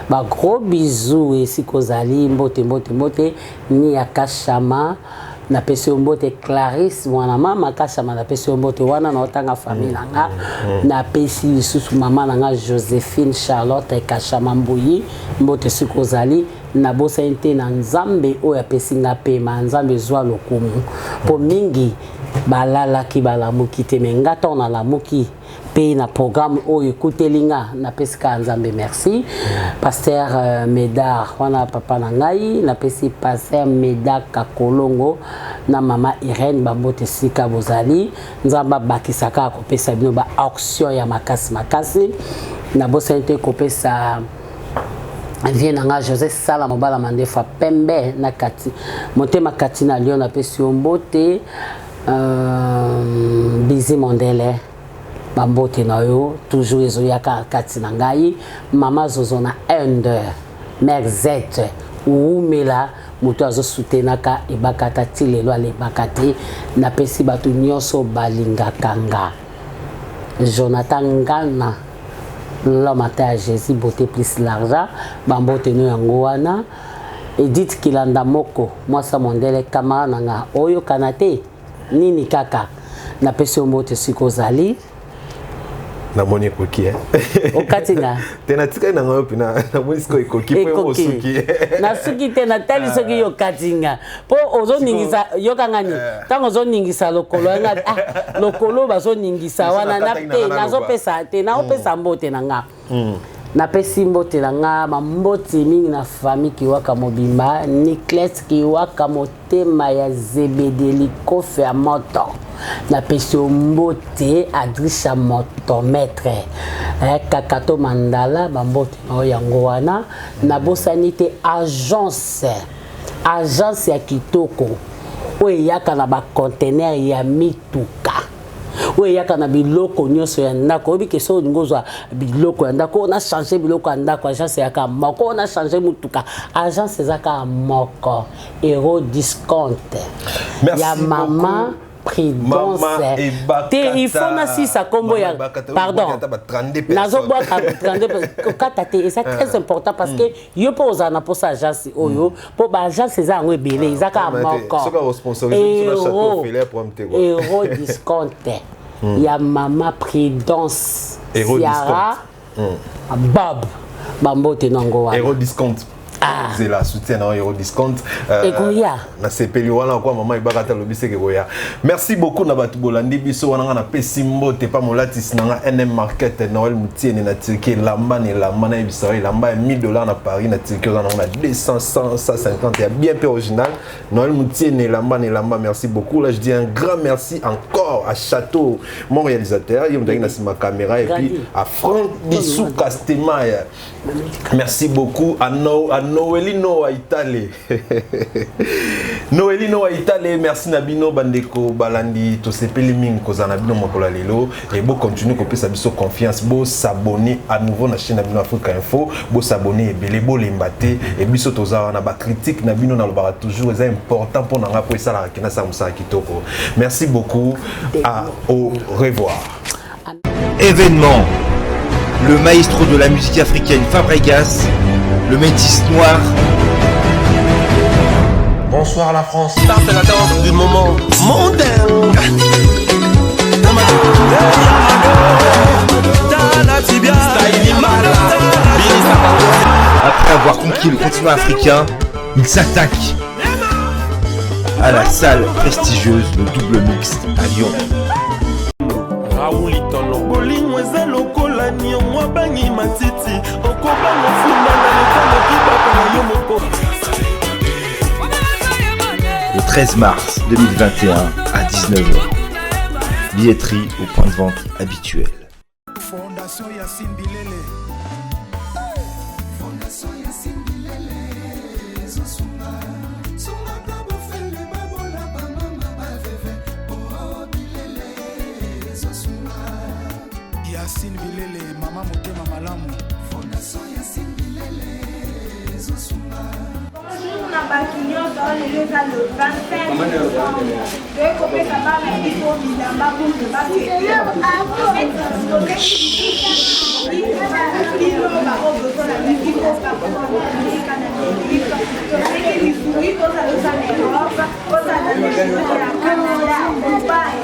bah gros bisous et si Kozali, mbote ni à Kachama, n'a pas si Clarisse, moi on a maman Kachama, n'a pas si wana na otanga famille nanga, n'a pas si sous maman nanga Joséphine Charlotte et Kachama Mbouyi, mbote si Kozali. Na bosa inte na nzambe oya pesinga pema nzambe zwa lokumu po mingi balala ki balamuki te menga tona la muki pe na programme oyo kutelinga na pesika nzambe. Merci pasteur Médard wana papa na ngai na pesi pasteur Médard Kakolongo na mama Irène bambote sika bozali nzamba bakisaka ko pesa bino ba auction ya makasi na bosa inte ko pesa vient nanga José Sala mobala mandefa pembe na kati motema kati na Lyon na pesi mbote Busy Mondele bambote na yo toujours ezoyaka kati na ngai mama zozo na Inde mère Z umela moto azosutenaka ebakata ti lelo alebaka te napesi bato nyonso balingaka nga Jonathan Ngana l'homme à Jésus beauté plus l'argent bambote no yango wana Edith Kilanda Moko mwasa Mondele kamara nanga oyo kanate nini kaka napesi mbote sikozali na moni koki okatinga tena tika na ngayo pina na moni siko ekoki po osuki na suki tena tali soki yo katinga po ozo ningisa yo kangani tango ozo ningisa lokolo nga lokolo bazo ningisa wana na pe nazo pesa te na opesa mbote nanga na pesi mbote nanga mamboti mingi na famille kiwaka mobimba Nicholas kiwaka motema ya Zebedeli kofe ya moto na pesi mbote Adrisha motomètre Kakato Mandala bambote no yango wana na bosani te agence ya kitoko oyo yaka na ba conteneur ya mituka oyo yaka na biloko nyonso ya ndako obi keso ngozwa biloko ya ndako on a changé biloko ya ndako agence yaka moko on a changé mutuka agence zaka moko Hero Discount ya mama Prudence il faut na sisa kombo ya pardon nazo boire 32 katate et c'est très important parce que yo po zana pour sa agence oyo po ba agence za ngo ebele izaka moko Hero Discount ya mama Prudence Ciara Bob bambote nango wana Hero Discount c'est la soutien dans Hero Discount na sepeli wana kwa mama ibakata lobise ke goya merci beaucoup na batu bolandi biso wana na pesi mbote pa molatis na NM Market Noël Moutiene na Turquie lamba na ibisari lamba $1000 na Paris na Turquie on a 200 150 il y a bien peu original Noël Moutiene lamba merci beaucoup là je dis un grand merci encore à Château mon réalisateur il me donne ma caméra et puis à Franck Bissou Castemaya merci beaucoup à Noelino à Italie Noelino à Italie merci Nabino Bandeko Balandi to sepeli ming kozana bino mokola lelo et bo continue ko pesa biso confiance bo s'abonner à nouveau na chaîne Nabino Africa Info bo s'abonner ebele bo lembate et biso toza na ba critique Nabino na lobara toujours c'est important pour nanga po esala kina sa musa kitoko merci beaucoup au revoir. Événement, le maestro de la musique africaine Fabregas, le métis noir. Bonsoir la France. Ça c'est la danse du moment mondain. Après avoir conquis le continent africain, il s'attaque à la salle prestigieuse de Double Mix à Lyon. Le 13 mars 2021 à 19h. Billetterie au point de vente habituel. Fondation Yacine Bilele. Fondation Yacine Bilele. Zosunga. Sunga kabo fele babola ba mama ba veve. Oh Bilele. Zosunga. Yacine Bilele, mama motema malamu. Fondation Yacine Bilele. Zosunga. Bonjour na bakignoto lelo eza le 25 décembre toyekopesa bana biso bilamba kutu bino baobotola bikikoka amerika na amerika toseki lisui tozalosa na europe ozala na niveau ya canada dubai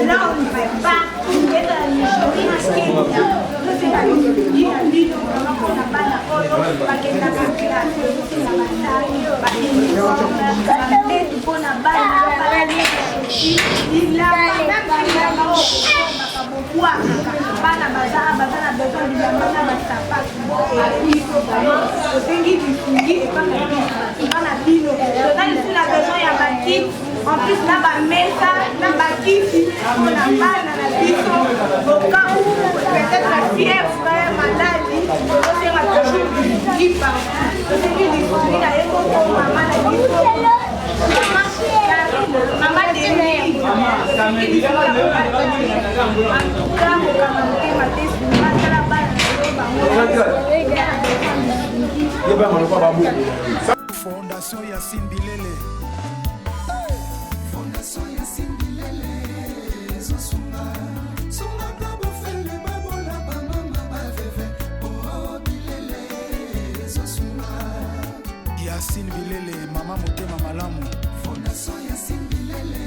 londres partout ezala nigérie na kenya tozeka lisui ya bino mpona bana oyo bakendaka classe tozosila batari bauniforme bapetu mpona bana bilamba bana baza na besoin bilamba na basapatu biso tosengi lisungi epanga bana bino toza lisu na besoin ya bakiti en plus na bamesa na bakiti mpona bana na biso okau peut-être fièvre maladi tozosenga toujours lisungi partout tosengi lisungi na ye moko mama na biso mama demi Fondation Yacine Bilele. Fondation Yacine Bilele. Zosunga. Sunga kabo fele babola ba mama ba veve. Oh Bilele. Zosunga. Yacine Bilele, Mama Motema Malamu. Fondation Yacine Bilele.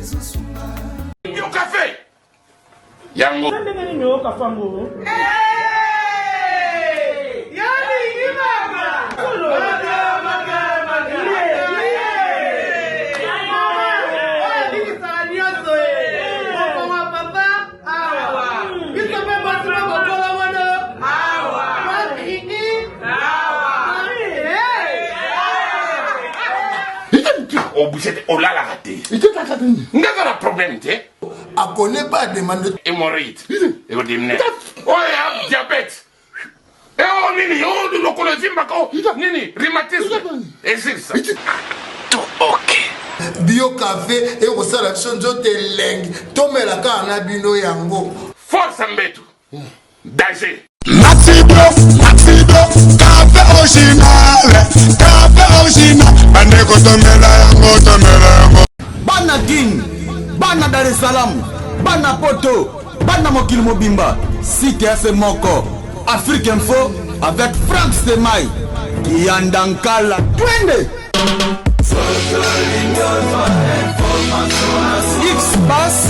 Zosunga. Yo café. Yango. Oh là la raté. N'a pas de problème, tu sais. A connaît pas demande. Hémorroïde. Et vous dites, oh, il y a diabète. Et oh, nini, oh, le colonie, nini, rhumatisme. Et c'est ça. Tout ok. Bio café et au salade sonjo te leng. Tomela ka na bino yango. Force Mbetu. Danger. Maxido, café original, bandeko tomela yango. Bana Guine, bana Dar es Salaam, bana Poto, bana mokili mobimba, CTF moko, Afrique Info, avec Franck Stemai, Kiandankala, twende. X-Bass,